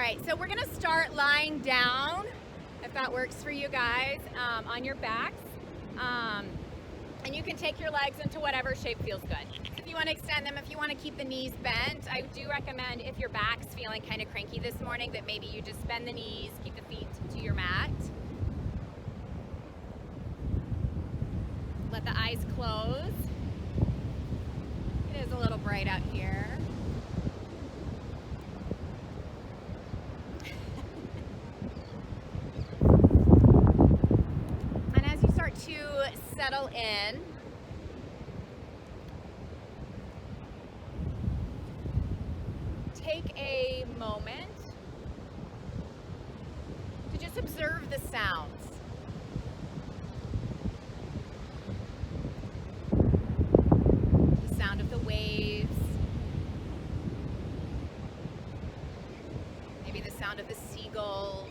right, so we're gonna start lying down, if that works for you guys, on your backs. And you can take your legs into whatever shape feels good. If you want to extend them, if you want to keep the knees bent, I do recommend, if your back's feeling kind of cranky this morning, that maybe you just bend the knees, keep the feet to your mat. Let the eyes close. It is a little bright out here. And as you start to settle in, take a moment to just observe the sounds. The sound of the waves, maybe the sound of the seagulls.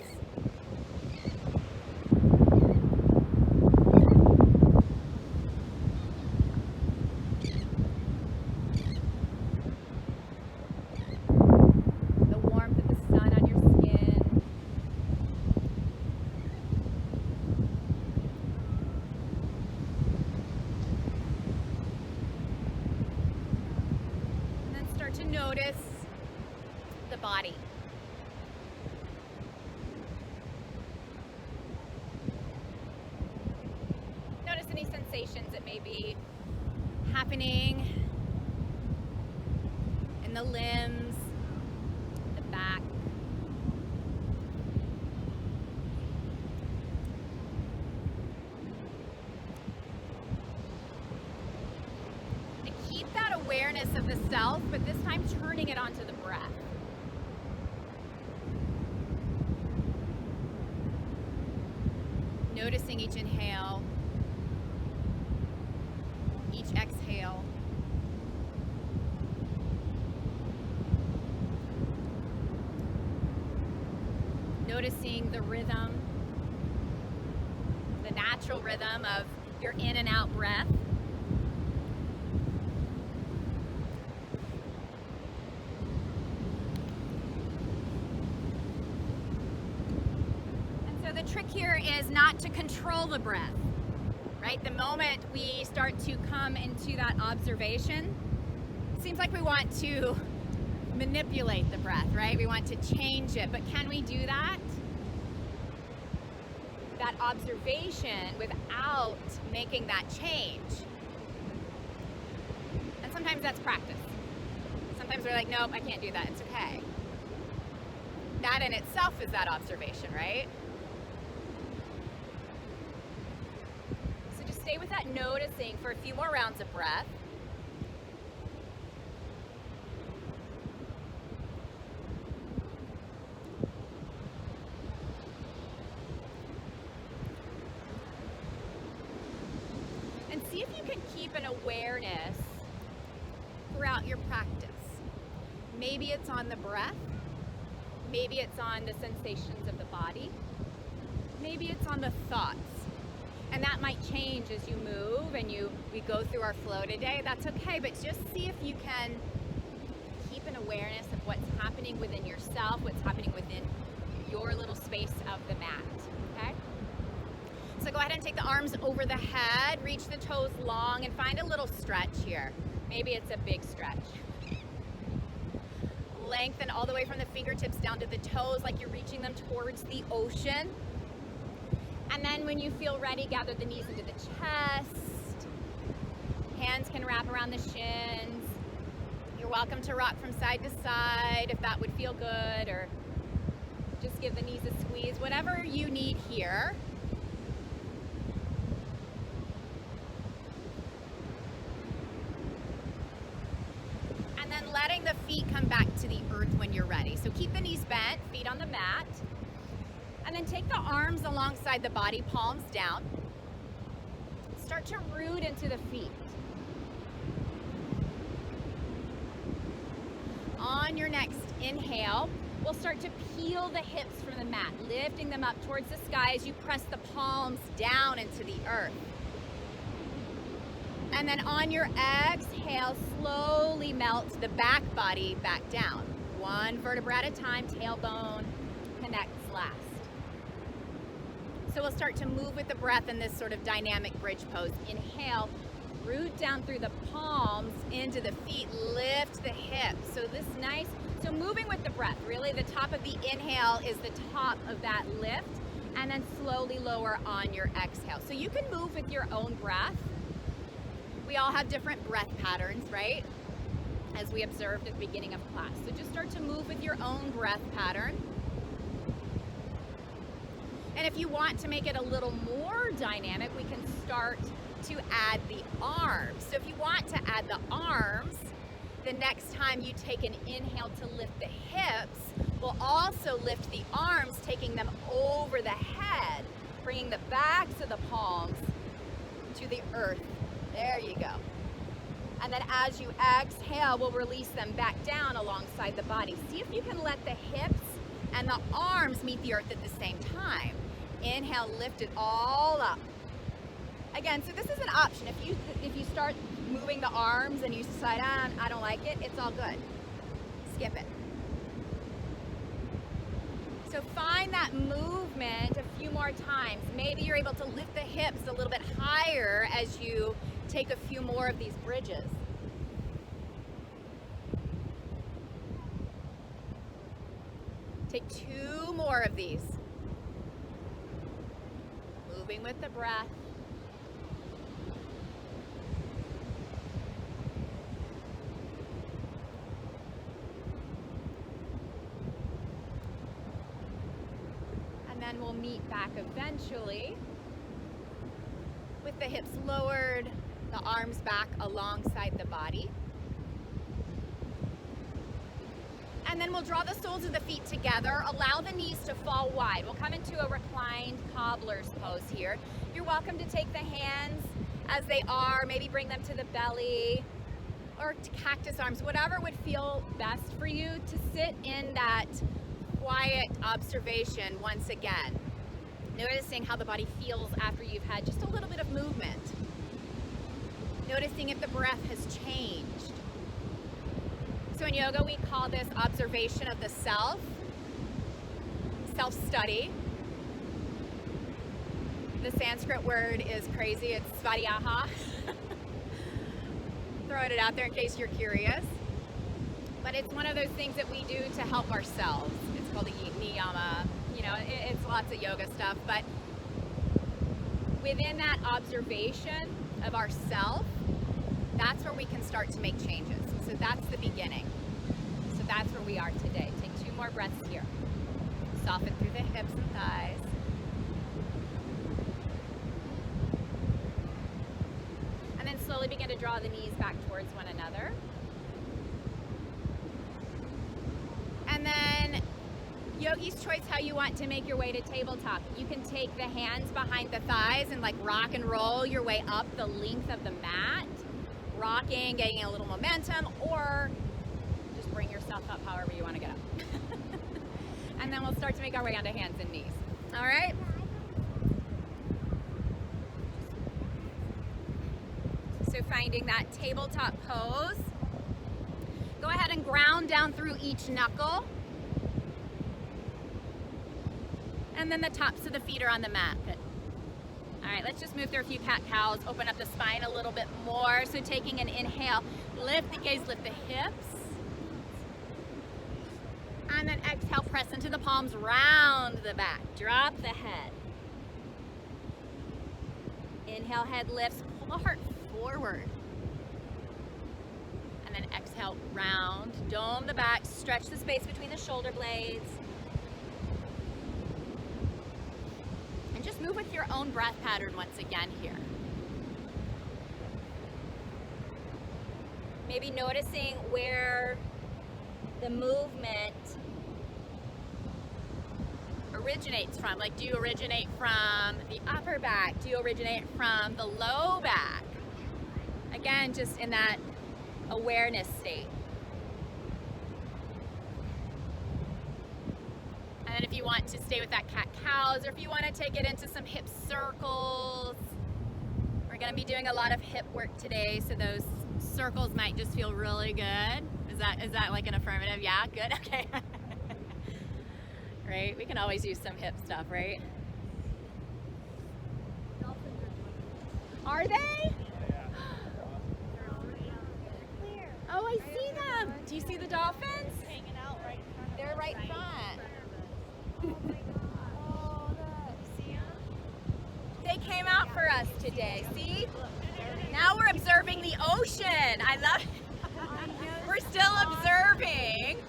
To notice the body. Notice any sensations that may be happening in the limbs, the back. Keep that awareness of the self, but this time turning it onto the breath. Noticing each inhale, each exhale. Noticing the rhythm, the natural rhythm of your in and out breath. The trick here is not to control the breath, right? The moment we start to come into that observation, it seems like we want to manipulate the breath, right? We want to change it, but can we do that? That observation without making that change. And sometimes that's practice. Sometimes we're like, nope, I can't do that, it's okay. That in itself is that observation, right? Stay with that noticing for a few more rounds of breath. And see if you can keep an awareness throughout your practice. Maybe it's on the breath. Maybe it's on the sensations of the body. Maybe it's on the thoughts. And that might change as you move and we go through our flow today. That's okay, but just see if you can keep an awareness of what's happening within yourself, what's happening within your little space of the mat, okay? So go ahead and take the arms over the head, reach the toes long, and find a little stretch here. Maybe it's a big stretch. Lengthen all the way from the fingertips down to the toes like you're reaching them towards the ocean. And then when you feel ready, gather the knees into the chest. Hands can wrap around the shins. You're welcome to rock from side to side if that would feel good, or just give the knees a squeeze, whatever you need here. And then letting the feet come back to the earth when you're ready. So keep the knees bent, feet on the mat. And then take the arms alongside the body, palms down. Start to root into the feet. On your next inhale, we'll start to peel the hips from the mat, lifting them up towards the sky as you press the palms down into the earth. And then on your exhale, slowly melt the back body back down. one vertebra at a time, tailbone connects last. So we'll start to move with the breath in this sort of dynamic bridge pose. Inhale, root down through the palms into the feet, lift the hips. So moving with the breath, really the top of the inhale is the top of that lift, and then slowly lower on your exhale. So you can move with your own breath. We all have different breath patterns, right? As we observed at the beginning of class. So just start to move with your own breath pattern. And if you want to make it a little more dynamic, we can start to add the arms. So if you want to add the arms, the next time you take an inhale to lift the hips, we'll also lift the arms, taking them over the head, bringing the backs of the palms to the earth. There you go. And then as you exhale, we'll release them back down alongside the body. See if you can let the hips and the arms meet the earth at the same time. Inhale, lift it all up. Again, so this is an option. If you start moving the arms and you decide, I don't like it, it's all good. Skip it. So find that movement a few more times. Maybe you're able to lift the hips a little bit higher as you take a few more of these bridges. Take 2 more of these. Moving with the breath. And then we'll meet back eventually with the hips lowered, the arms back alongside the body. And then we'll draw the soles of the feet together. Allow the knees to fall wide. We'll come into a reclined cobbler's pose here. You're welcome to take the hands as they are, maybe bring them to the belly or to cactus arms, whatever would feel best for you, to sit in that quiet observation once again. Noticing how the body feels after you've had just a little bit of movement. Noticing if the breath has changed. So in yoga, we call this observation of the self, self-study. The Sanskrit word is crazy, it's svadhyaha. Throwing it out there in case you're curious. But it's one of those things that we do to help ourselves. It's called a niyama. You know, it's lots of yoga stuff, but within that observation of ourself, that's where we can start to make changes. So that's the beginning. So that's where we are today. Take 2 more breaths here. Soften through the hips and thighs. And then slowly begin to draw the knees back towards one another. And then yogi's choice how you want to make your way to tabletop. You can take the hands behind the thighs and like rock and roll your way up the length of the mat. Rocking, getting a little momentum, or just bring yourself up however you want to get up. And then we'll start to make our way onto hands and knees. All right? So finding that tabletop pose. Go ahead and ground down through each knuckle. And then the tops of the feet are on the mat. Good. All right, let's just move through a few cat-cows, open up the spine a little bit more. So taking an inhale, lift the gaze, lift the hips. And then exhale, press into the palms, round the back, drop the head. Inhale, head lifts, pull the heart forward. And then exhale, round, dome the back, stretch the space between the shoulder blades. Just move with your own breath pattern once again here. Maybe noticing where the movement originates from. Like, do you originate from the upper back? Do you originate from the low back? Again, just in that awareness state. And then if you want to stay with that cat-cows, or if you want to take it into some hip circles, we're going to be doing a lot of hip work today, so those circles might just feel really good Is that like an affirmative? Yeah, good, okay. Right, we can always use some hip stuff, right? Are they? Oh, I see them. Do you see the dolphins? Hanging out right in front of They're us, right in front. Oh my god. Oh, look. See them? They came out for us today, see? Now we're observing the ocean. I love it. We're still observing.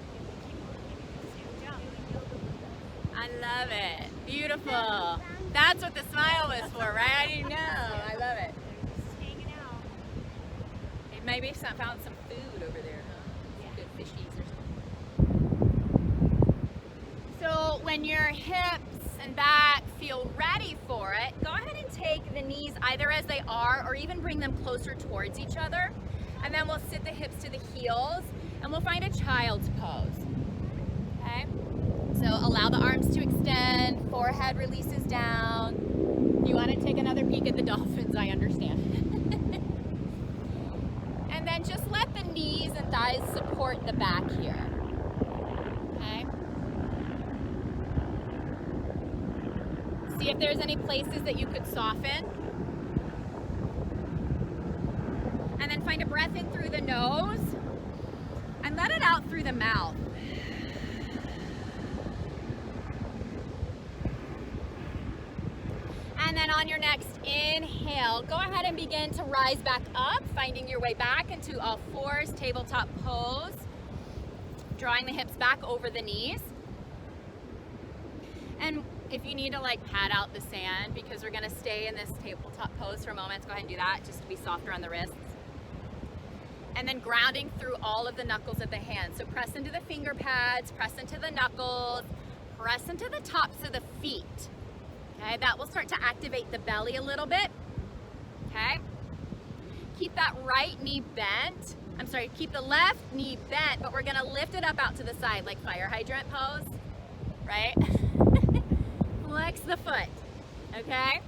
I love it. Beautiful. That's what the smile was for, right? I didn't know. I love it. Just hanging out. Maybe found some food over there, huh? Some good fishies or something. So when your hips and back feel ready for it, go ahead and take the knees either as they are or even bring them closer towards each other. And then we'll sit the hips to the heels and we'll find a child's pose. Okay? So allow the arms to extend, forehead releases down. If you want to take another peek at the dolphins, I understand. And then just let the knees and thighs support the back here. Okay? See if there's any places that you could soften. And then find a breath in through the nose and let it out through the mouth. And then on your next inhale, go ahead and begin to rise back up, finding your way back into all fours, tabletop pose. Drawing the hips back over the knees. And if you need to like pad out the sand, because we're gonna stay in this tabletop pose for a moment, go ahead and do that just to be softer on the wrists. And then grounding through all of the knuckles of the hands. So press into the finger pads, press into the knuckles, press into the tops of the feet. Okay, that will start to activate the belly a little bit. Okay, keep that right knee bent. I'm sorry, keep the left knee bent, but we're gonna lift it up out to the side like fire hydrant pose, right? Flex the foot, okay?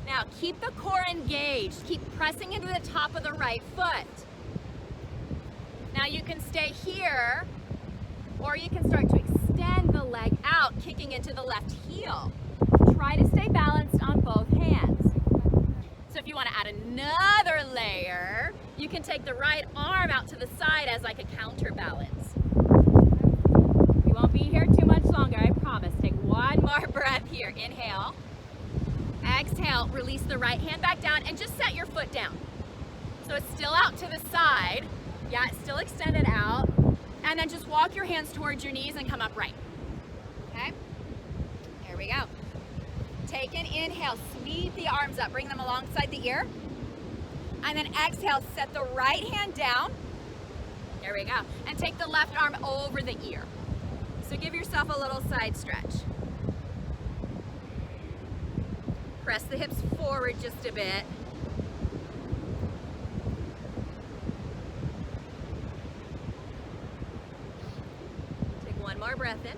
Now keep the core engaged. Keep pressing into the top of the right foot. Now you can stay here, or you can start to extend the leg out, kicking into the left heel. Try to stay balanced on both hands. So if you want to add another layer, you can take the right arm out to the side as like a counterbalance. You won't be here too much longer, I promise. Take one more breath here. Inhale. Exhale, release the right hand back down and just set your foot down. So it's still out to the side. Yeah, it's still extended out. And then just walk your hands towards your knees and come up right. Okay? Here we go. Take an inhale, sweep the arms up, bring them alongside the ear. And then exhale, set the right hand down. There we go. And take the left arm over the ear. So give yourself a little side stretch. Press the hips forward just a bit. Take one more breath in.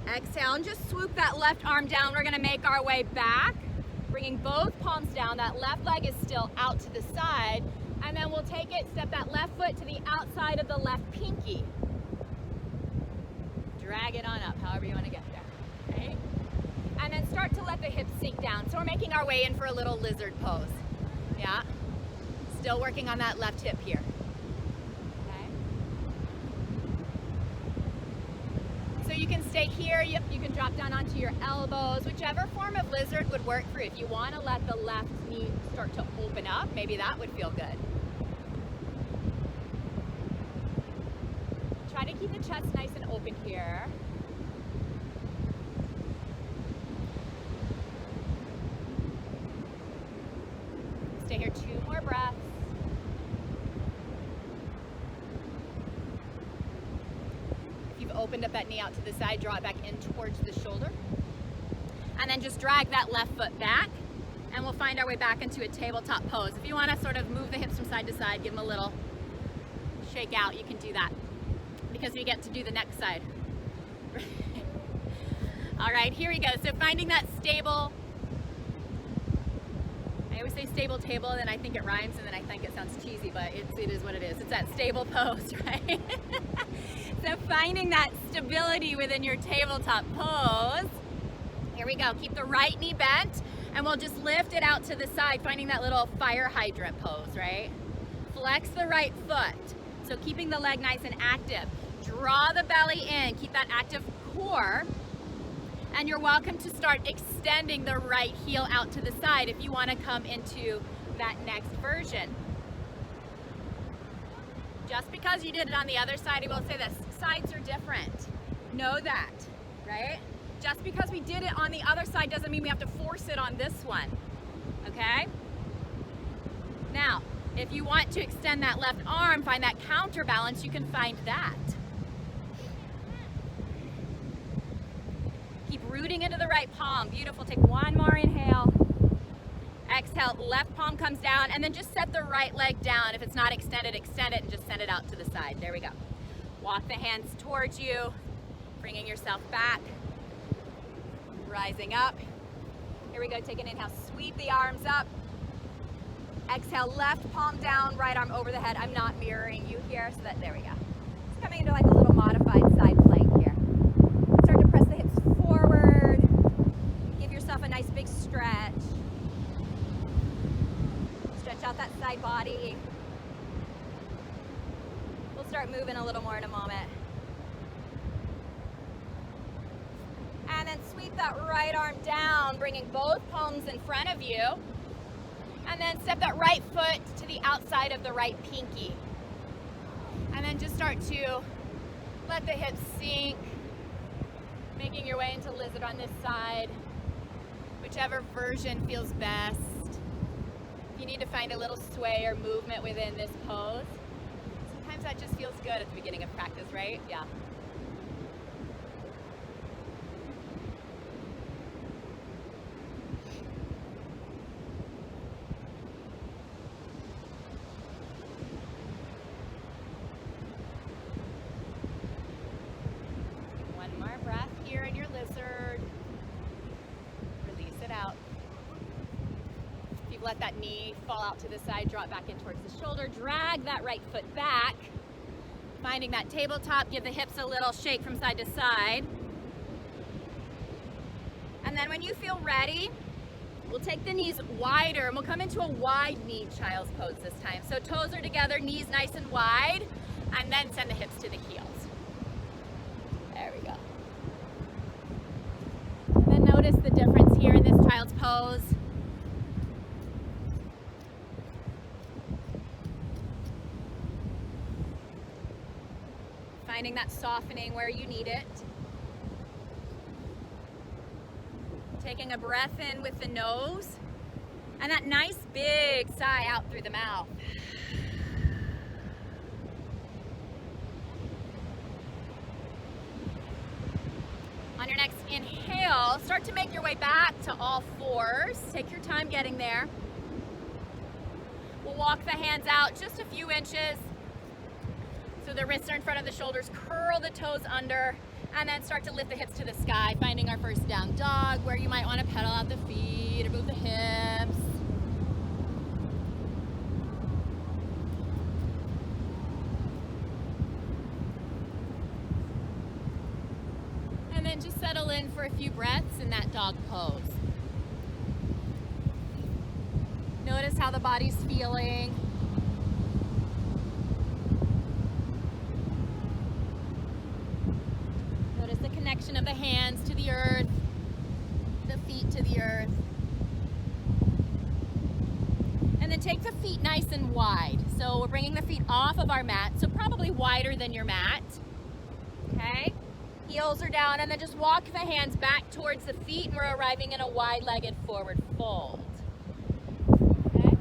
Exhale and just swoop that left arm down. We're gonna make our way back, bringing both palms down. That left leg is still out to the side. And then we'll take it, step that left foot to the outside of the left pinky. Drag it on up, however you wanna get there, okay? And then start to let the hips sink down. So we're making our way in for a little lizard pose, yeah? Still working on that left hip here. So you can stay here, you can drop down onto your elbows, whichever form of lizard would work for you. If you want to let the left knee start to open up, maybe that would feel good. Try to keep the chest nice and open here. Stay here 2 more breaths. Opened up that knee out to the side, draw it back in towards the shoulder. And then just drag that left foot back and we'll find our way back into a tabletop pose. If you want to sort of move the hips from side to side, give them a little shake out, you can do that because we get to do the next side. All right, here we go. So finding that stable, I always say stable table, then I think it rhymes, and then I think it sounds cheesy, but it is what it is. It's that stable pose, right? So finding that stability within your tabletop pose. Here we go. Keep the right knee bent, and we'll just lift it out to the side, finding that little fire hydrant pose, right? Flex the right foot. So keeping the leg nice and active. Draw the belly in. Keep that active core. And you're welcome to start extending the right heel out to the side if you want to come into that next version. Just because you did it on the other side, I will say this, sides are different. Know that, right? Just because we did it on the other side doesn't mean we have to force it on this one, okay? Now, if you want to extend that left arm, find that counterbalance, you can find that. Keep rooting into the right palm. Beautiful. Take one more inhale. Exhale, left palm comes down, and then just set the right leg down. If it's not extended, extend it and just send it out to the side. There we go. Walk the hands towards you, bringing yourself back, rising up. Here we go. Take an inhale. Sweep the arms up. Exhale, left palm down, right arm over the head. I'm not mirroring you here, so that, there we go. It's coming into like a little modified side plank here. Start to press the hips forward. Give yourself a nice big stretch. Stretch out that side body. We'll start moving a little more in a moment. And then sweep that right arm down, bringing both palms in front of you. And then step that right foot to the outside of the right pinky. And then just start to let the hips sink, making your way into lizard on this side, whichever version feels best. If you need to find a little sway or movement within this pose, sometimes that just feels good at the beginning of practice, right? Yeah. Let that knee fall out to the side, draw it back in towards the shoulder, drag that right foot back, finding that tabletop, give the hips a little shake from side to side. And then when you feel ready, we'll take the knees wider and we'll come into a wide knee child's pose this time. So toes are together, knees nice and wide, and then send the hips to the heels. There we go. And then notice the difference here in this child's pose. Finding that softening where you need it. Taking a breath in with the nose and that nice big sigh out through the mouth. On your next inhale, start to make your way back to all fours. Take your time getting there. We'll walk the hands out just a few inches. So the wrists are in front of the shoulders, curl the toes under, and then start to lift the hips to the sky, finding our first down dog, where you might want to pedal out the feet or move the hips. And then just settle in for a few breaths in that dog pose. Notice how the body's feeling. Connection of the hands to the earth, the feet to the earth. And then take the feet nice and wide. So we're bringing the feet off of our mat, so probably wider than your mat. Okay? Heels are down, and then just walk the hands back towards the feet, and we're arriving in a wide-legged forward fold. Okay?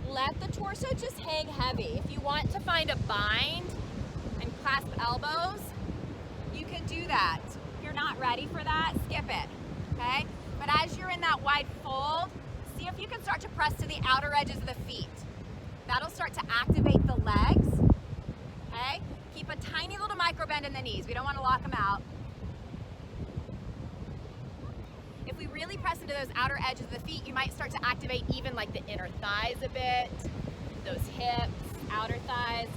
Let the torso just hang heavy. If you want to find a bind and clasp elbows, you can do that. If you're not ready for that, skip it, okay? But as you're in that wide fold, see if you can start to press to the outer edges of the feet. That'll start to activate the legs, okay? Keep a tiny little micro bend in the knees. We don't want to lock them out. If we really press into those outer edges of the feet, you might start to activate even like the inner thighs a bit, those hips, outer thighs.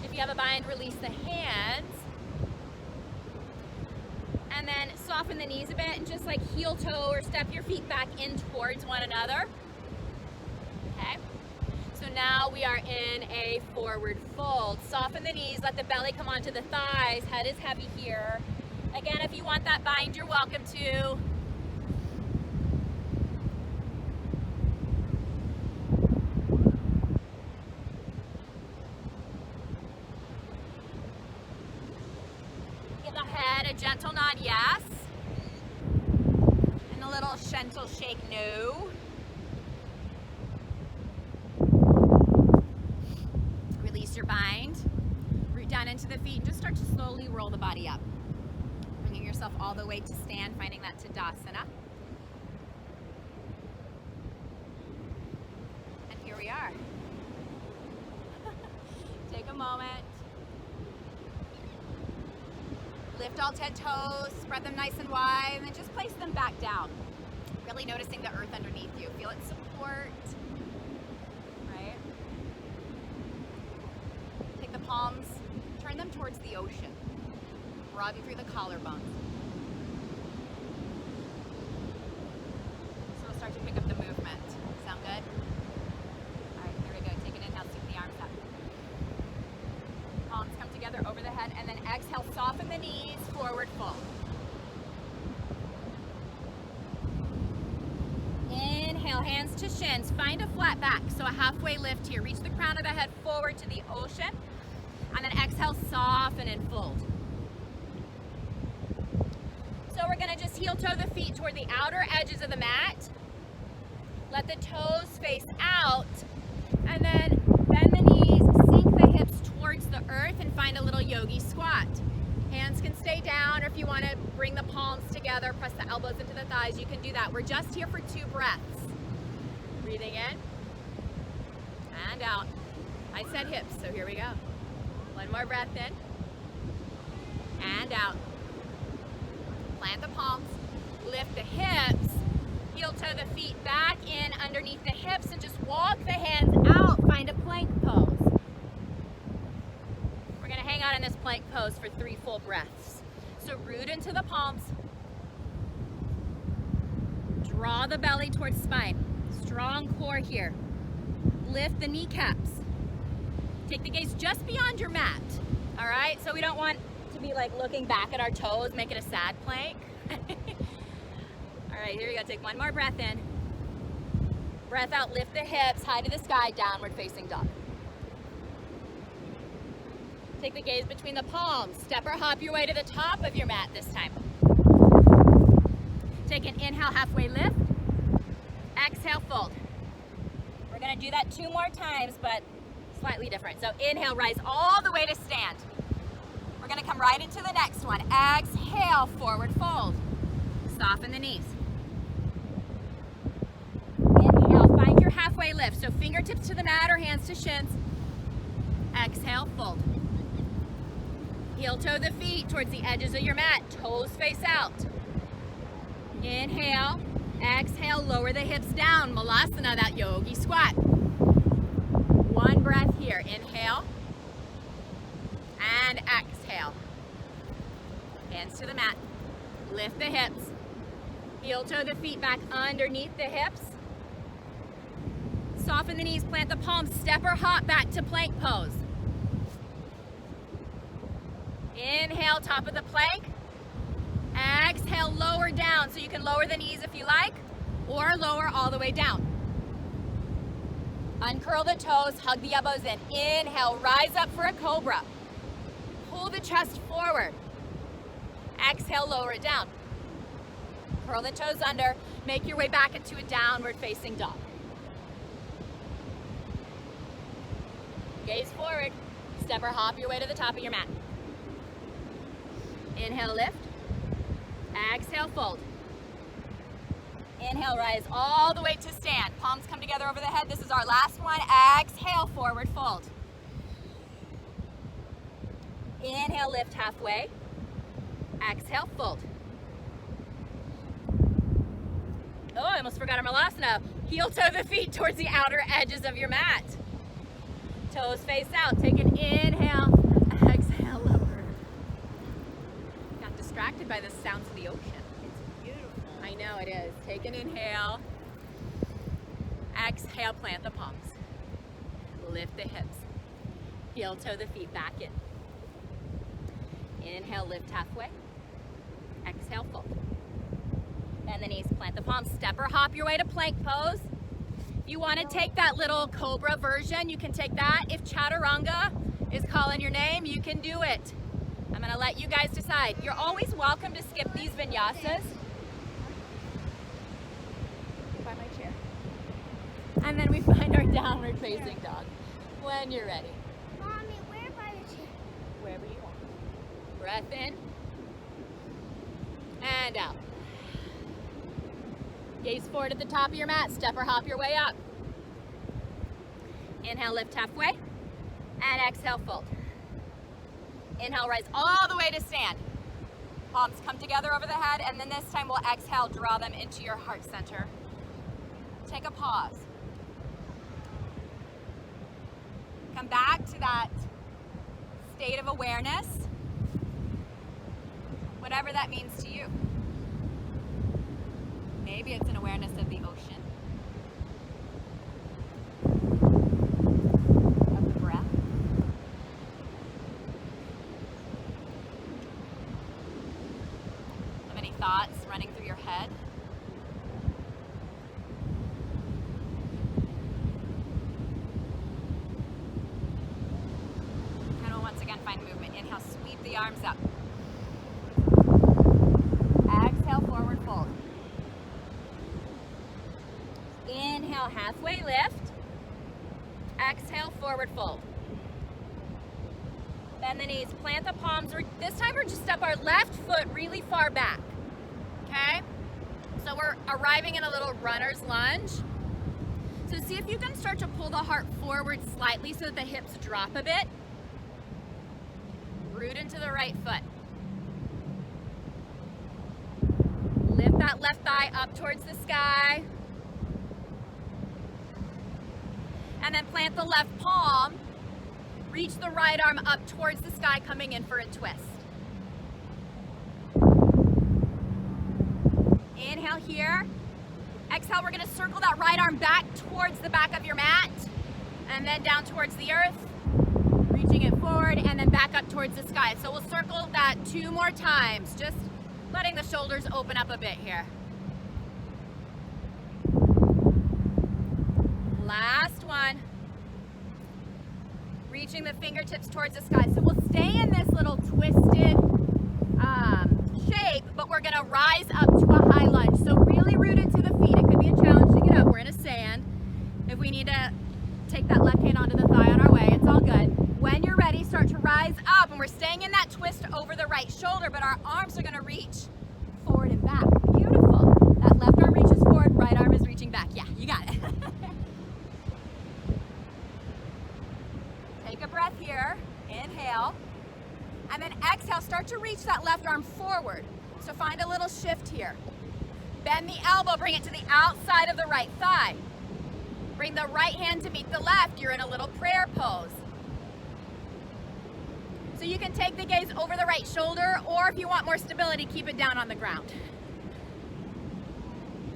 If you have a bind, release the hands. And then soften the knees a bit and just like heel toe or step your feet back in towards one another. Okay. So now we are in a forward fold. Soften the knees, let the belly come onto the thighs. Head is heavy here. Again, if you want that bind, you're welcome to. Give the head a gentle nod, yes. And a little gentle shake, no. Release your bind. Root down into the feet and just start to slowly roll the body up. Bringing yourself all the way to stand, finding that Tadasana. And here we are. Take a moment. Lift all 10 toes, spread them nice and wide, and then just place them back down. Really noticing the earth underneath you. Feel its support. Right? Take the palms, turn them towards the ocean. Broaden through the collarbones. So we'll start to pick up the movement. Sound good? All right, here we go. Take an inhale, sweep the arms up. Palms come together over the head, and then exhale, soften the knees, forward fold. Inhale, hands to shins. Find a flat back, so a halfway lift here. Reach the crown of the head forward to the ocean, and then exhale, soften and fold. So we're gonna just heel toe the feet toward the outer edges of the mat. Let the toes face out, and then bend the knees, sink the hips towards the earth, and find a little yogi squat. Hands can stay down, or if you want to bring the palms together, press the elbows into the thighs, you can do that. We're just here for 2 breaths. Breathing in and out. I said hips, so here we go. One more breath in and out. Plant the palms, lift the hips, heel toe the feet back in underneath the hips, and just walk the hands out. Find a plank pose. We're gonna hang out in this plank pose for 3 full breaths. So root into the palms. Draw the belly towards spine. Strong core here. Lift the kneecaps. Take the gaze just beyond your mat. All right, so we don't want to be like looking back at our toes, make it a sad plank. All right, here we go. Take one more breath in. Breath out, lift the hips, high to the sky, downward facing dog. Take the gaze between the palms. Step or hop your way to the top of your mat this time. Take an inhale, halfway lift. Exhale, fold. We're gonna do that 2 more times, but slightly different. So inhale, rise all the way to stand. We're gonna come right into the next one. Exhale, forward fold. Soften the knees. Inhale, find your halfway lift. So fingertips to the mat or hands to shins. Exhale, fold. Heel toe the feet towards the edges of your mat. Toes face out. Inhale. Exhale, lower the hips down. Malasana, that yogi squat. 1 breath here. Inhale. And exhale. Hands to the mat. Lift the hips. Heel toe the feet back underneath the hips. Soften the knees, plant the palms, step or hop back to plank pose. Inhale, top of the plank. Exhale, lower down. So you can lower the knees if you like, or lower all the way down. Uncurl the toes, hug the elbows in. Inhale, rise up for a cobra. Pull the chest forward. Exhale, lower it down. Curl the toes under. Make your way back into a downward facing dog. Gaze forward. Step or hop your way to the top of your mat. Inhale, lift. Exhale, fold. Inhale, rise all the way to stand. Palms come together over the head. This is our last one. Exhale, forward fold. Inhale, lift halfway. Exhale, fold. Oh, I almost forgot our malasana. Heel toe the feet towards the outer edges of your mat. Toes face out. Take an inhale. Exhale, lower. Got distracted by the sounds of the ocean. It's beautiful. I know it is. Take an inhale. Exhale, plant the palms. Lift the hips. Heel toe the feet back in. Inhale, lift halfway. Exhale, fold. Bend the knees, plant the palms. Step or hop your way to plank pose. If you want to take that little cobra version, you can take that. If chaturanga is calling your name, you can do it. I'm going to let you guys decide. You're always welcome to skip these vinyasas. By my chair. And then we find our downward facing dog when you're ready. Mommy, where by the chair? Wherever you want. Breath in and out. Gaze forward at the top of your mat. Step or hop your way up. Inhale, lift halfway. And exhale, fold. Inhale, rise all the way to stand. Palms come together over the head, and then this time we'll exhale, draw them into your heart center. Take a pause. Come back to that state of awareness, whatever that means to you. Maybe it's an awareness of the ocean, of the breath. Have any thoughts running through your head? And we'll once again find movement. Inhale, sweep the arms up. Exhale, forward fold. Inhale, halfway lift. Exhale, forward fold. Bend the knees, plant the palms. This time we're just step our left foot really far back, okay? So we're arriving in a little runner's lunge. So see if you can start to pull the heart forward slightly so that the hips drop a bit. Root into the right foot. Lift that left thigh up towards the sky. And then plant the left palm, reach the right arm up towards the sky, coming in for a twist. Inhale here. Exhale, we're gonna circle that right arm back towards the back of your mat, and then down towards the earth, reaching it forward, and then back up towards the sky. So we'll circle that 2 more times, just letting the shoulders open up a bit here. Last one. Reaching the fingertips towards the sky. So we'll stay in this little twisted shape, but we're gonna rise up to a high lunge. So really root into the feet. It could be a challenge to get up. We're in a sand. If we need to take that left hand onto the thigh on our way, it's all good. When you're ready, start to rise up, and we're staying in that twist over the right shoulder, but our arms are gonna reach forward and back. Beautiful. That left arm reaches forward, right arm is reaching back. Yeah, you got it. Take a breath here, inhale, and then exhale, start to reach that left arm forward. So find a little shift here. Bend the elbow, bring it to the outside of the right thigh. Bring the right hand to meet the left, you're in a little prayer pose. So you can take the gaze over the right shoulder, or if you want more stability, keep it down on the ground.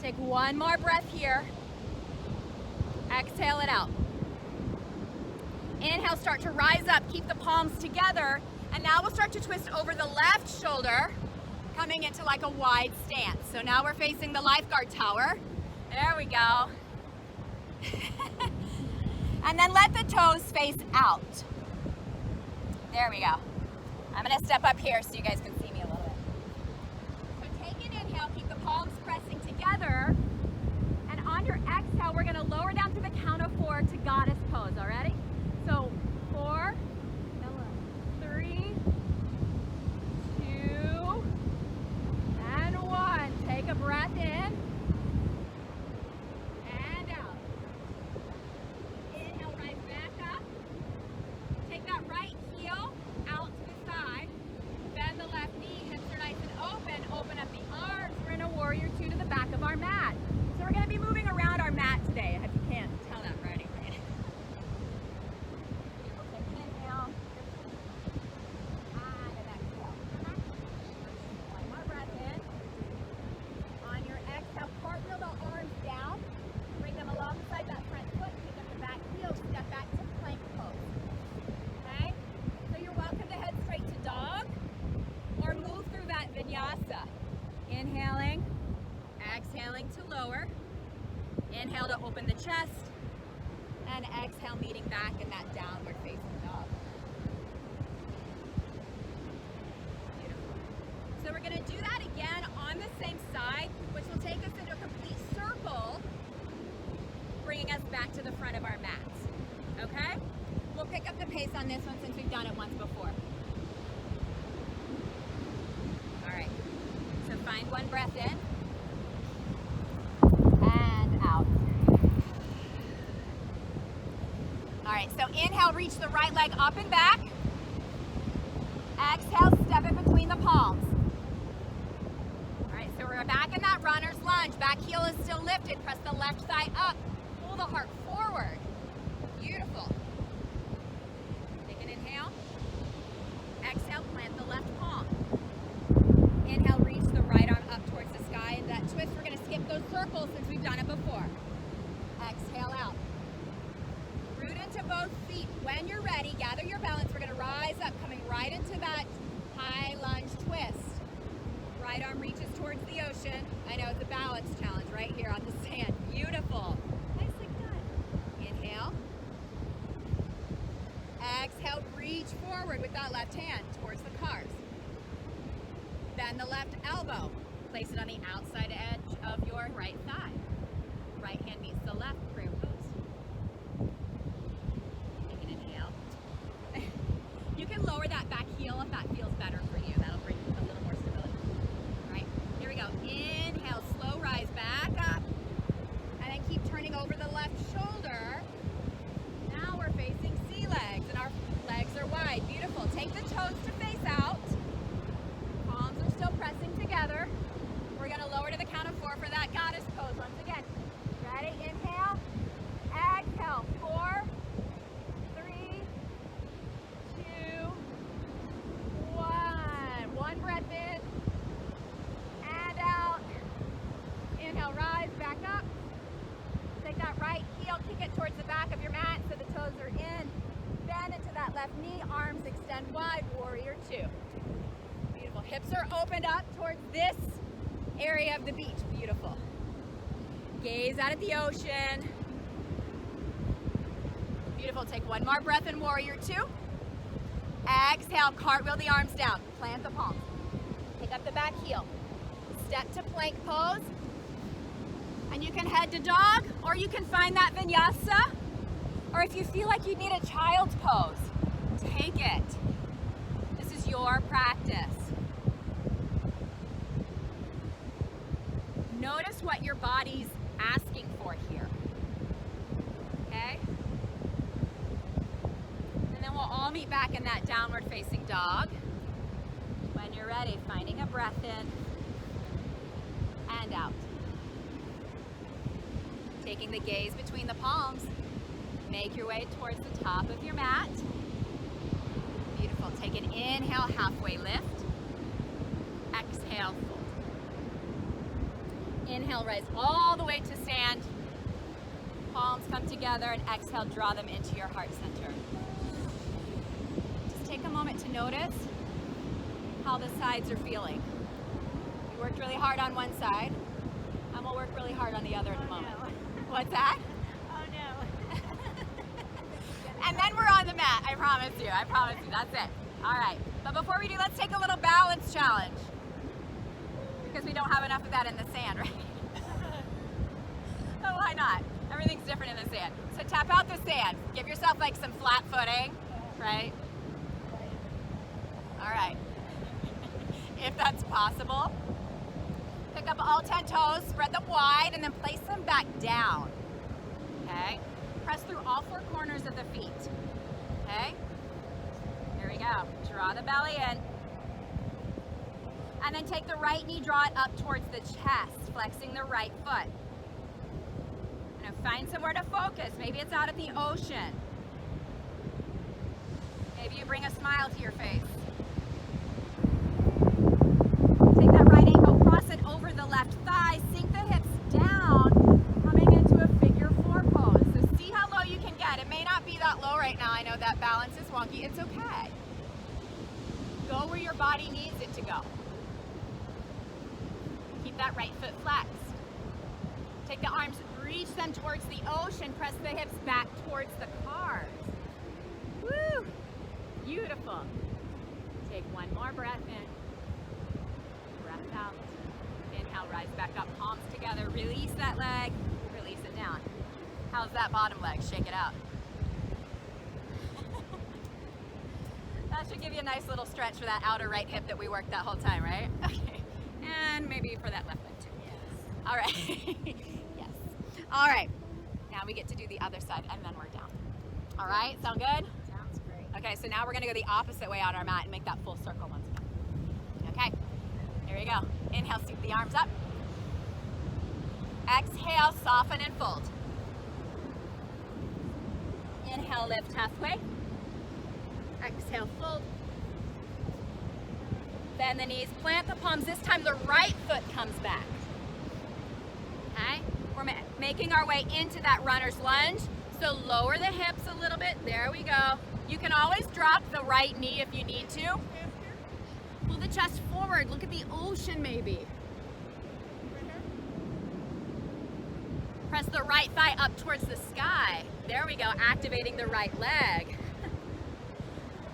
Take one more breath here. Exhale it out. Inhale, start to rise up, keep the palms together, and now we'll start to twist over the left shoulder, coming into like a wide stance. So now we're facing the lifeguard tower. There we go. And then let the toes face out. There we go. I'm gonna step up here so you guys can see me a little bit. So take an inhale, keep the palms pressing together, and on your exhale, we're gonna lower down to the count of 4 to goddess pose, already? So 4, 3, 2, and 1. Take a breath in. Inhale to open the chest. And exhale, meeting back in that downward facing dog. Beautiful. So we're gonna do that again on the same side, which will take us into a complete circle, bringing us back to the front of our mats. Okay? We'll pick up the pace on this one since we've done it once before. All right. So find one breath in and out. All right, so inhale, reach the right leg up and back. Exhale, step it between the palms. All right, so we're back in that runner's lunge. Back heel is still lifted. Press the left thigh up. Pull the heart forward. Beautiful. Take an inhale. Exhale, plant the left palm. Inhale, reach the right arm up towards the sky. And that twist, we're gonna skip those circles since we've done it before. Exhale out. Root into both feet. When you're ready, gather your balance. We're gonna rise up, coming right into that high lunge twist. Right arm reaches towards the ocean. I know it's a balance challenge right here on the sand. Beautiful. Nicely done. Inhale. Exhale, reach forward with that left hand towards the cars. Bend the left elbow. Place it on the outside edge of your right thigh. Right hand meets the left, prayer pose. Take an inhale. You can lower that back heel if that feels better for you. That'll bring a little more stability. All right, here we go. Inhale, slow rise back up. And then keep turning over the left shoulder. Now we're facing sea legs and our legs are wide. Beautiful. Take the toes to face out. Palms are still pressing together. We're gonna lower to the count of 4 for that goddess pose once again. Ready? Inhale. Exhale. 4, 3, 2, 1. One breath in and out. Inhale, rise back up. Take that right heel, kick it towards the back of your mat so the toes are in. Bend into that left knee, arms extend wide, warrior 2. Beautiful. Hips are opened up towards this area of the beach. Beautiful. Gaze out at the ocean. Beautiful. Take one more breath in warrior 2. Exhale, cartwheel the arms down. Plant the palms. Pick up the back heel. Step to plank pose. And you can head to dog, or you can find that vinyasa. Or if you feel like you need a child's pose, take it. This is your practice. Notice what your body's asking for here. Okay? And then we'll all meet back in that downward facing dog. When you're ready, finding a breath in and out. Taking the gaze between the palms, make your way towards the top of your mat. Beautiful. Take an inhale, halfway lift. Exhale, fold. Inhale, rise all the way to stand. Palms come together and exhale, draw them into your heart center. Just take a moment to notice how the sides are feeling. We worked really hard on one side, and we'll work really hard on the other in a moment. No. What's that? Oh no. And then we're on the mat, I promise you, that's it. All right, but before we do, let's take a little balance challenge. Because we don't have enough of that in the sand, right? Oh, why not? Everything's different in the sand. So tap out the sand. Give yourself like some flat footing, right? All right. If that's possible. Pick up all 10 toes, spread them wide, and then place them back down. Okay? Press through all 4 corners of the feet. Okay? Here we go. Draw the belly in. And then take the right knee, draw it up towards the chest, flexing the right foot. And find somewhere to focus. Maybe it's out at the ocean. Maybe you bring a smile to your face. Take that right ankle, cross it over the left thigh, sink the hips down, coming into a figure 4 pose. So see how low you can get. It may not be that low right now. I know that balance is wonky. It's okay. Go where your body needs it to go. Keep that right foot flexed. Take the arms Reach them towards the ocean. Press the hips back towards the cars. Woo! Beautiful. Take one more breath in. Breath out. Inhale, rise back up, palms together. Release that leg. Release it down. How's that bottom leg? Shake it out. That should give you a nice little stretch for that outer right hip that we worked that whole time, right? Okay. And maybe for that left leg too. Yes. All right. Yes. All right. Now we get to do the other side and then we're down. All right. Sound good? Sounds great. Okay, so now we're going to go the opposite way on our mat and make that full circle once again. Okay. Here we go. Inhale, sweep the arms up. Exhale, soften and fold. Inhale, lift halfway. Exhale, fold. Bend the knees, plant the palms. This time the right foot comes back. Okay? We're making our way into that runner's lunge. So lower the hips a little bit. There we go. You can always drop the right knee if you need to. Pull the chest forward. Look at the ocean maybe. Press the right thigh up towards the sky. There we go, activating the right leg.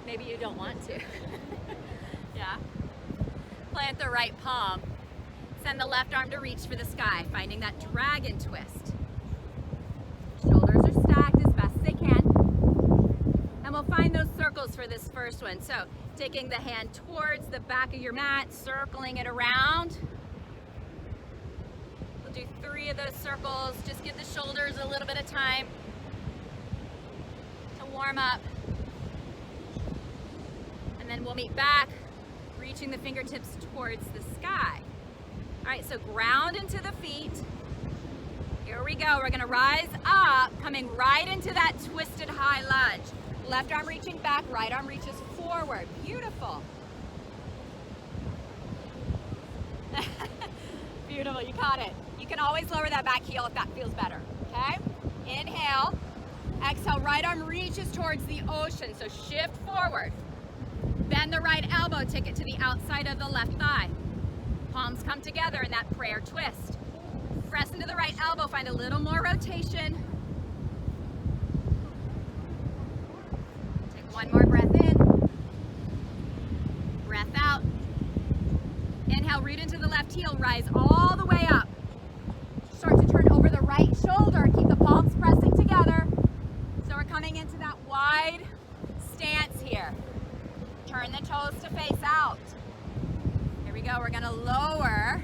Maybe you don't want to. Yeah. Plant the right palm. Send the left arm to reach for the sky, finding that dragon twist. Shoulders are stacked as best they can. And we'll find those circles for this first one. So taking the hand towards the back of your mat, circling it around. We'll do 3 of those circles. Just give the shoulders a little bit of time to warm up. And then we'll meet back, reaching the fingertips towards the sky. All right, so ground into the feet. Here we go. We're gonna rise up, coming right into that twisted high lunge. Left arm reaching back, right arm reaches forward. Beautiful. Beautiful, you caught it. You can always lower that back heel if that feels better, okay? Inhale, exhale, right arm reaches towards the ocean, so shift forward. Bend the right elbow, take it to the outside of the left thigh. Palms come together in that prayer twist. Press into the right elbow, find a little more rotation. Take one more breath in. Breath out. Inhale, root into the left heel, rise all the way up. Start to turn over the right shoulder, keep the palms pressing together. So we're coming into that wide stance here. Turn the toes to face out. Here we go, we're gonna lower,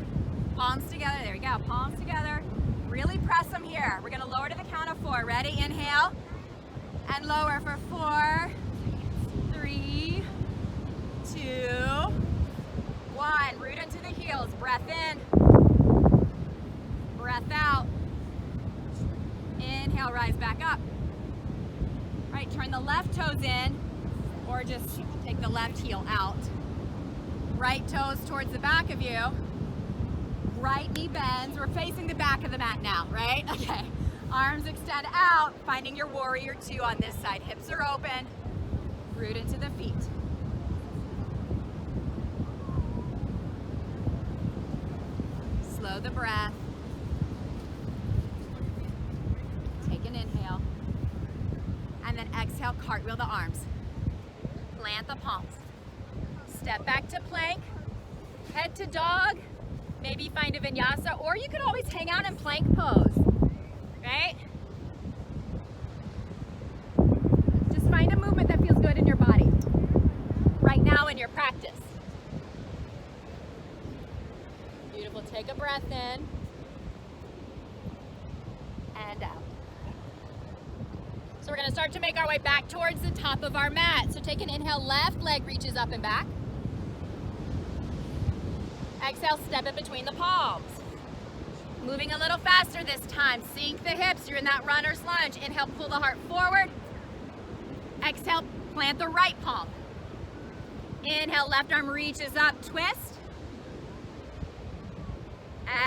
palms together, there we go, palms together. Really press them here. We're gonna lower to the count of 4. Ready, inhale, and lower for 4, 3, 2, 1. Root into the heels, breath in, breath out. Inhale, rise back up. All right, turn the left toes in, or just take the left heel out. Right toes towards the back of you. Right knee bends. We're facing the back of the mat now, right? Okay. Arms extend out, finding your warrior 2 on this side. Hips are open. Root into the feet. Slow the breath. Take an inhale. And then exhale, cartwheel the arms. Plant the palms. Step back to plank. Head to dog. Maybe find a vinyasa, or you could always hang out in plank pose, right? Just find a movement that feels good in your body right now in your practice. Beautiful, take a breath in and out. So we're gonna start to make our way back towards the top of our mat. So take an inhale, left leg reaches up and back. Exhale, step it between the palms. Moving a little faster this time. Sink the hips, you're in that runner's lunge. Inhale, pull the heart forward. Exhale, plant the right palm. Inhale, left arm reaches up, twist.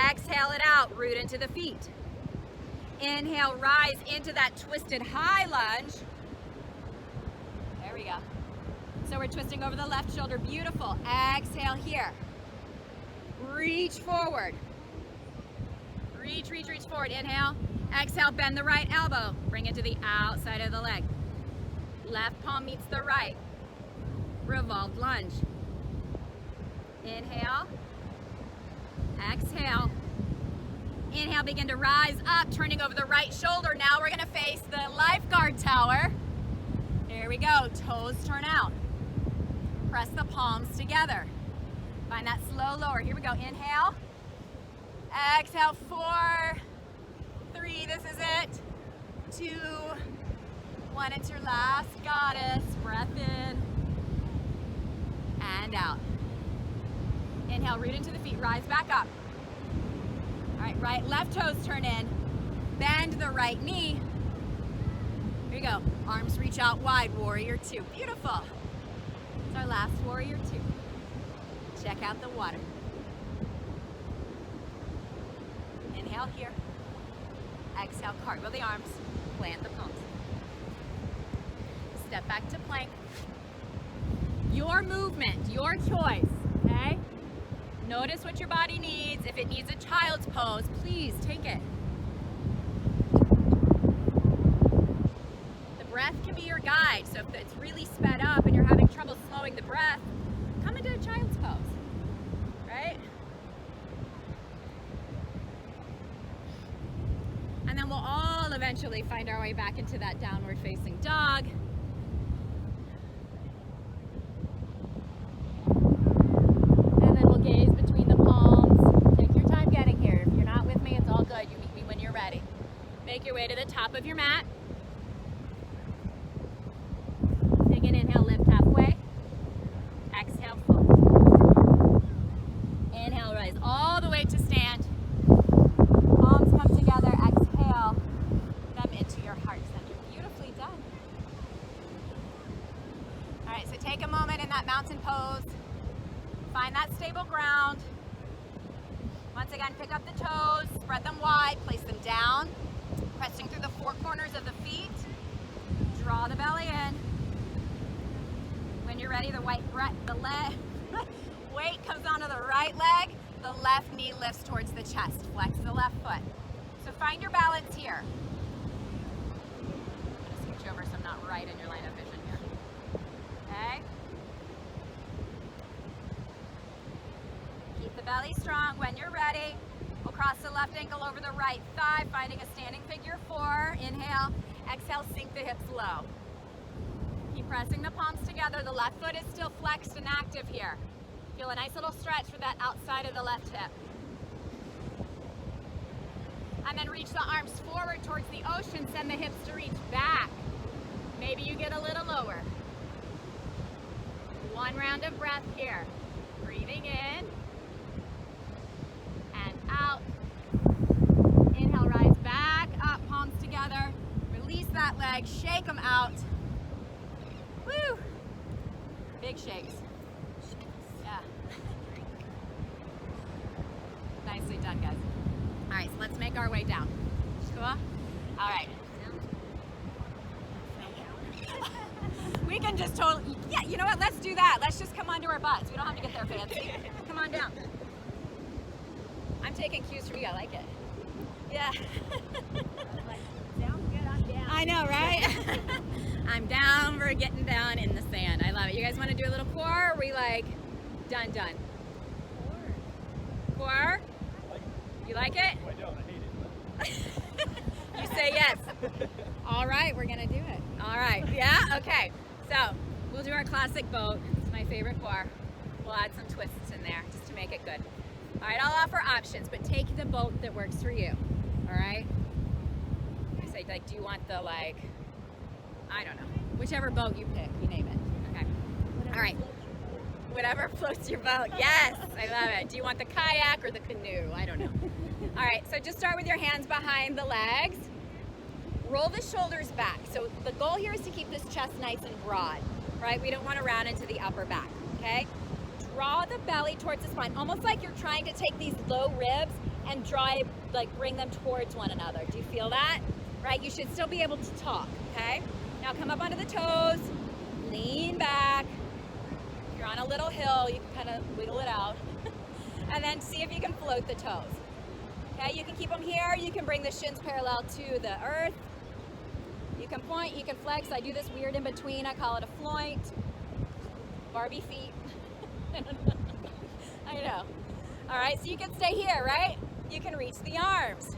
Exhale it out, root into the feet. Inhale, rise into that twisted high lunge. There we go. So we're twisting over the left shoulder, beautiful. Exhale here. Reach forward. Reach forward. Inhale. Exhale, bend the right elbow. Bring it to the outside of the leg. Left palm meets the right. Revolved lunge. Inhale. Exhale. Inhale, begin to rise up, turning over the right shoulder. Now we're gonna face the lifeguard tower. Here we go, toes turn out. Press the palms together. Find that slow lower. Here we go, inhale. Exhale, 4, 3, this is it. 2, 1, it's your last goddess. Breath in and out. Inhale, root into the feet, rise back up. All right, right, left toes turn in. Bend the right knee. Here you go, arms reach out wide, warrior 2. Beautiful. It's our last warrior 2. Check out the water. Inhale here. Exhale, cartwheel the arms, plant the palms. Step back to plank. Your movement, your choice, okay? Notice what your body needs. If it needs a child's pose, please take it. The breath can be your guide, so if it's really sped up and you're having trouble slowing the breath, come into a child's pose, right? And then we'll all eventually find our way back into that downward facing dog. And then we'll gaze between the palms. Take your time getting here. If you're not with me, it's all good. You meet me when you're ready. Make your way to the top of your mat. Take an inhale, lift halfway. Exhale, fold. Inhale, rise all the way to stand. Palms come together. Exhale them into your heart center. Beautifully done. All right, so take a moment in that mountain pose. Find that stable ground. Once again, pick up the toes, spread them wide, place them down, pressing through the 4 corners of the feet. Draw the belly in. When you're ready, the leg weight comes onto the right leg. The left knee lifts towards the chest. Flex the left foot. So find your balance here. I'm gonna scooch over so I'm not right in your line of vision here. Okay? Keep the belly strong. When you're ready, we'll cross the left ankle over the right thigh, finding a standing figure 4. Inhale. Exhale, sink the hips low. Keep pressing the palms together. The left foot is still flexed and active here. Feel a nice little stretch for that outside of the left hip. And then reach the arms forward towards the ocean. Send the hips to reach back. Maybe you get a little lower. 1 round of breath here. Breathing in and out. Inhale, rise back up, palms together. Release that leg, shake them out. Woo! Big shakes. Yeah. Nicely done, guys. All right, so let's make our way down. Cool? All right. We can just totally, yeah, you know what? Let's do that. Let's just come onto our butts. We don't have to get there fancy. Come on down. I'm taking cues from you. I like it. Yeah. Sounds good, I'm down. I know, right? I'm down for getting down in the sand. I love it. You guys want to do a little core? Or are we like done? Core? You like it? I don't. I hate it. You say yes. All right, we're gonna do it. All right, yeah, okay. So we'll do our classic boat. It's my favorite core. We'll add some twists in there just to make it good. All right, I'll offer options, but take the boat that works for you. All right. You say like, do you want the like, I don't know, whichever boat you pick, you name it. Okay. All right. Whatever floats your boat. Yes, I love it. Do you want the kayak or the canoe? I don't know. All right, so just start with your hands behind the legs. Roll the shoulders back. So the goal here is to keep this chest nice and broad, right? We don't want to round into the upper back, okay? Draw the belly towards the spine, almost like you're trying to take these low ribs and bring them towards one another. Do you feel that? Right, you should still be able to talk, okay? Now come up onto the toes, lean back. If you're on a little hill, you can kind of wiggle it out. And then see if you can float the toes. Okay, you can keep them here. You can bring the shins parallel to the earth. You can point, you can flex. I do this weird in between. I call it a floint. Barbie feet. I know. All right, so you can stay here, right? You can reach the arms.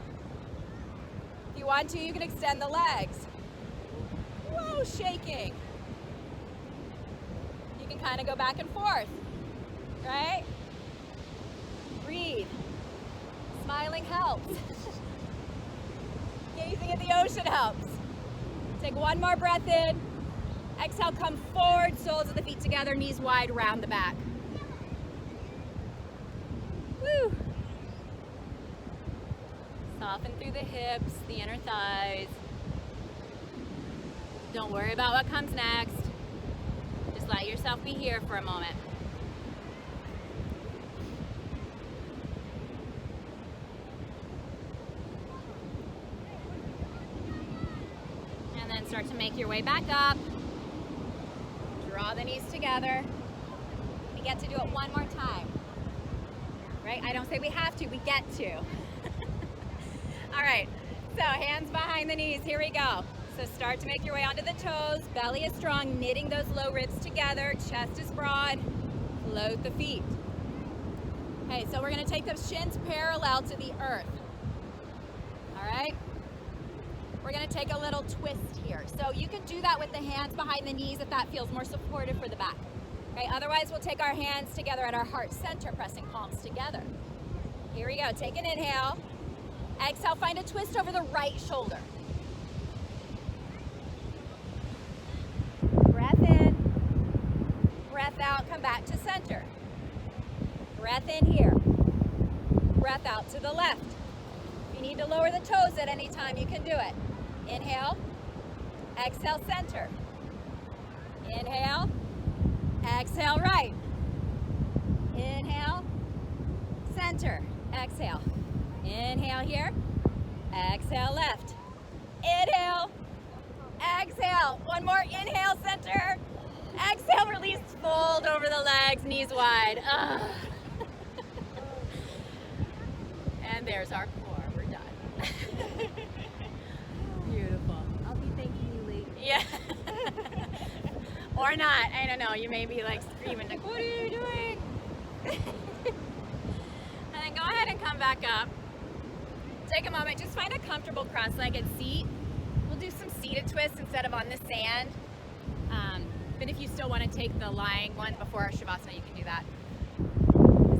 If you want to, you can extend the legs. Whoa, shaking. You can kind of go back and forth, right? Breathe. Smiling helps. Gazing at the ocean helps. Take one more breath in. Exhale, come forward, soles of the feet together, knees wide, round the back. Woo. Soften through the hips, the inner thighs. Don't worry about what comes next. Just let yourself be here for a moment. And then start to make your way back up. Draw the knees together. We get to do it one more time. Right? I don't say we have to, we get to. All right, so hands behind the knees, here we go. So start to make your way onto the toes, belly is strong, knitting those low ribs together, chest is broad, float the feet. Okay, so we're gonna take those shins parallel to the earth. All right? We're gonna take a little twist here. So you can do that with the hands behind the knees if that feels more supportive for the back. Okay, otherwise we'll take our hands together at our heart center, pressing palms together. Here we go, take an inhale. Exhale, find a twist over the right shoulder. Breath in, breath out, come back to center. Breath in here, breath out to the left. If you need to lower the toes at any time, you can do it. Inhale, exhale, center. Inhale, exhale, right. Inhale, center, exhale. Inhale here, exhale, left. Inhale, exhale. One more, inhale, center. Exhale, release, fold over the legs, knees wide. And there's our core, we're done. Beautiful. I'll be thanking you later. Yeah. Or not, I don't know, you may be like screaming, like, what are you doing? And then go ahead and come back up. Take a moment, just find a comfortable cross-legged seat. We'll do some seated twists instead of on the sand. But if you still want to take the lying one before our Shavasana, you can do that.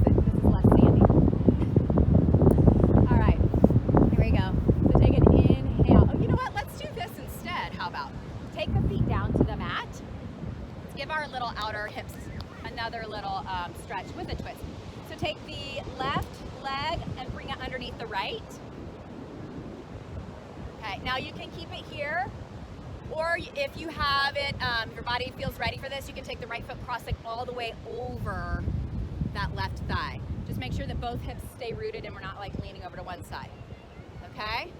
This is less sandy. All right, here we go. So take an inhale. Oh, you know what? Let's do this instead. How about? Take the feet down to the mat. Let's give our little outer hips another little stretch with a twist. So take the left leg and bring it underneath the right. Okay, now you can keep it here, or if you have it, your body feels ready for this, you can take the right foot crossing all the way over that left thigh. Just make sure that both hips stay rooted and we're not like leaning over to one side. Okay?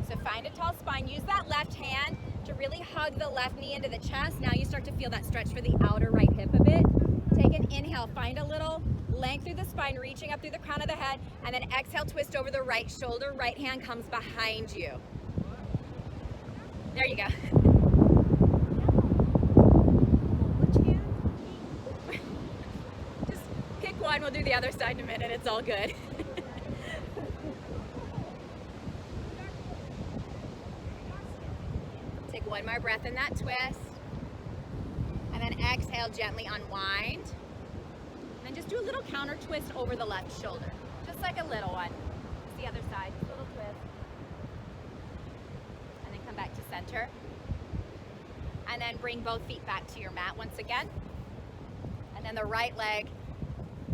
So find a tall spine. Use that left hand to really hug the left knee into the chest. Now you start to feel that stretch for the outer right hip a bit. Take an inhale, find a little length through the spine, reaching up through the crown of the head, and then exhale, twist over the right shoulder. Right hand comes behind you. There you go. Which hand? Just pick one, we'll do the other side in a minute, it's all good. Take one more breath in that twist. And then exhale, gently unwind. And then just do a little counter twist over the left shoulder. Just like a little one. Just the other side, just a little twist. And then come back to center. And then bring both feet back to your mat once again. And then the right leg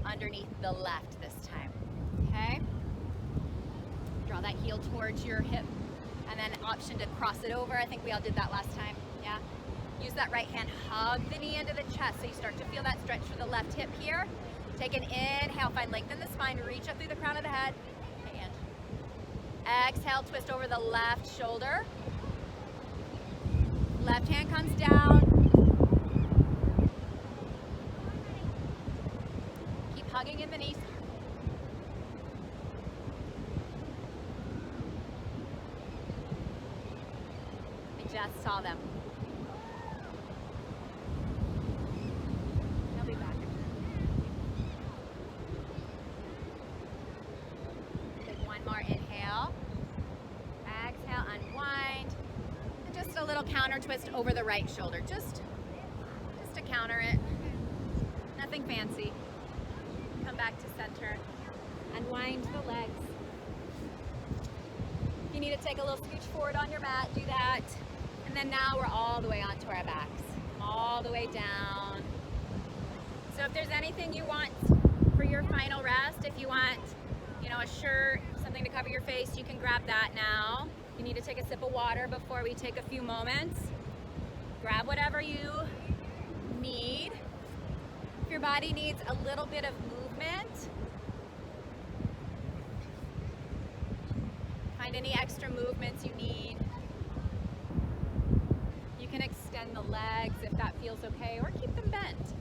underneath the left this time. Okay? Draw that heel towards your hip. And then option to cross it over. I think we all did that last time. Yeah? Use that right hand, hug the knee into the chest so you start to feel that stretch for the left hip here. Take an inhale, find length in the spine, reach up through the crown of the head. And exhale, twist over the left shoulder. Left hand comes down. Keep hugging in the knees. saw them. They'll be back. Take one more inhale. Exhale, unwind. And just a little counter twist over the right shoulder. Just to counter it. Nothing fancy. Come back to center. Unwind the legs. If you need to take a little scooch forward on your mat, do that. And then now we're all the way onto our backs. All the way down. So if there's anything you want for your final rest, if you want, a shirt, something to cover your face, you can grab that now. If you need to take a sip of water before we take a few moments, grab whatever you need. If your body needs a little bit of movement, find any extra movements you need. You can extend the legs if that feels okay, or keep them bent.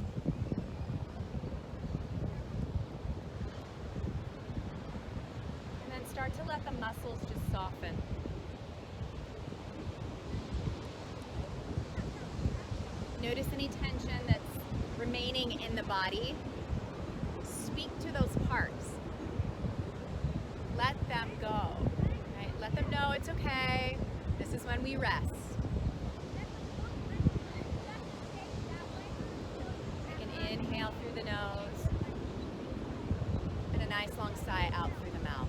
And then start to let the muscles just soften. Notice any tension that's remaining in the body. Speak to those parts. Let them go. Right? Let them know it's okay. This is when we rest. Take an inhale through the nose and a nice long sigh out through the mouth.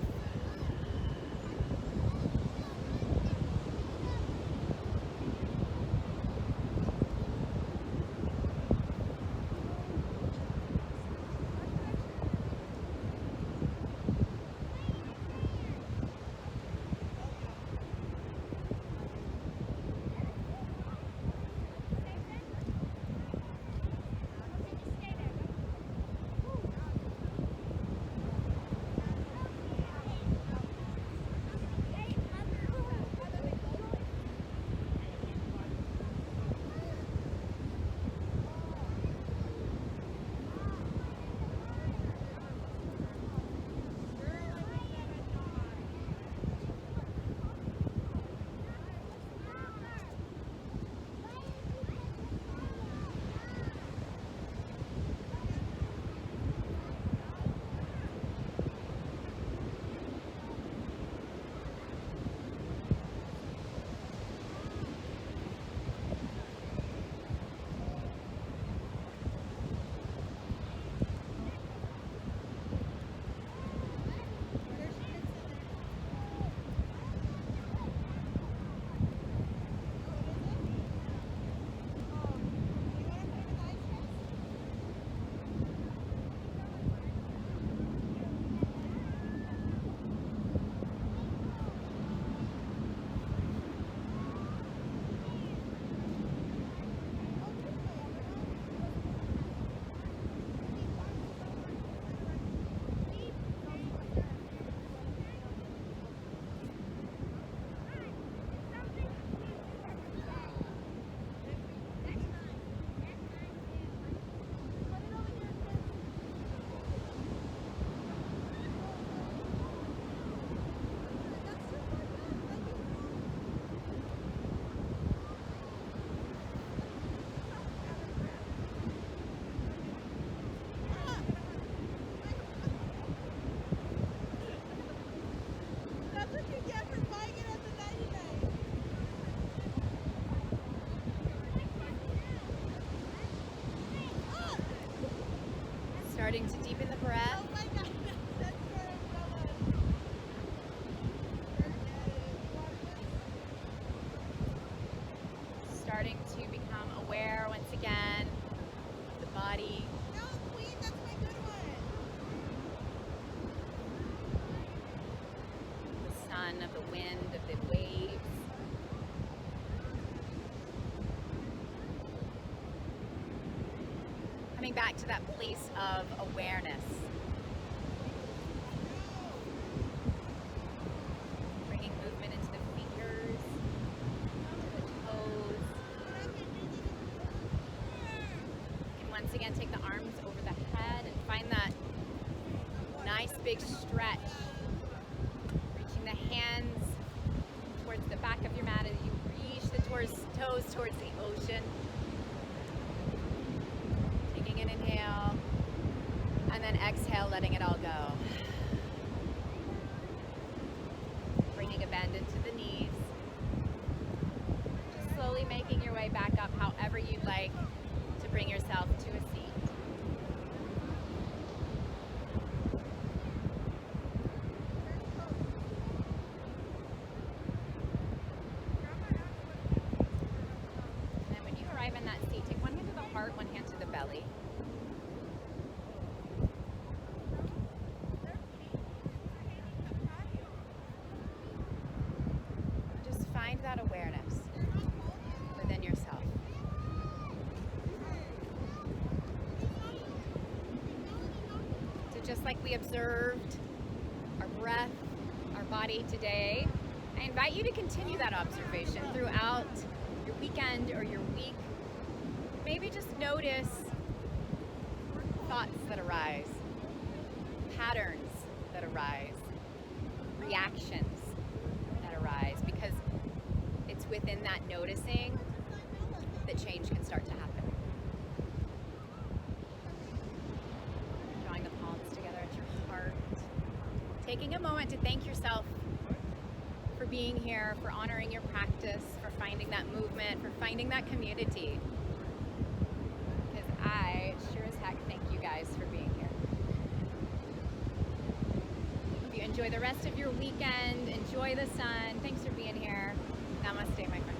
Starting to deepen the breath. Starting to become aware once again of the body. No, Queen, that's my good one. The sun, of the wind, of the waves. Coming back to that place of awareness. Bringing movement into the fingers, to the toes. You can once again take the arms over the head and find that nice big stretch. Reaching the hands towards the back of your mat as you reach the toes towards the ocean. Taking an inhale, and then exhale, letting it all go. Bringing a bend into the knees. Just slowly making your way back up however you'd like to bring yourself to a seat. And then when you arrive in that seat, take one hand to the heart, one hand to the belly. Just find that awareness within yourself. So just like we observed our breath, our body today, I invite you to continue that observation throughout your weekend or your week. Maybe just notice thoughts that arise, patterns that arise, reactions that arise, because it's within that noticing that change can start to happen. Drawing the palms together at your heart. Taking a moment to thank yourself for being here, for honoring your practice, for finding that movement, for finding that community. Because I sure as heck thank you guys for being here. Hope you enjoy the rest of your weekend. Enjoy the sun. Thanks for being here. Namaste, my friends.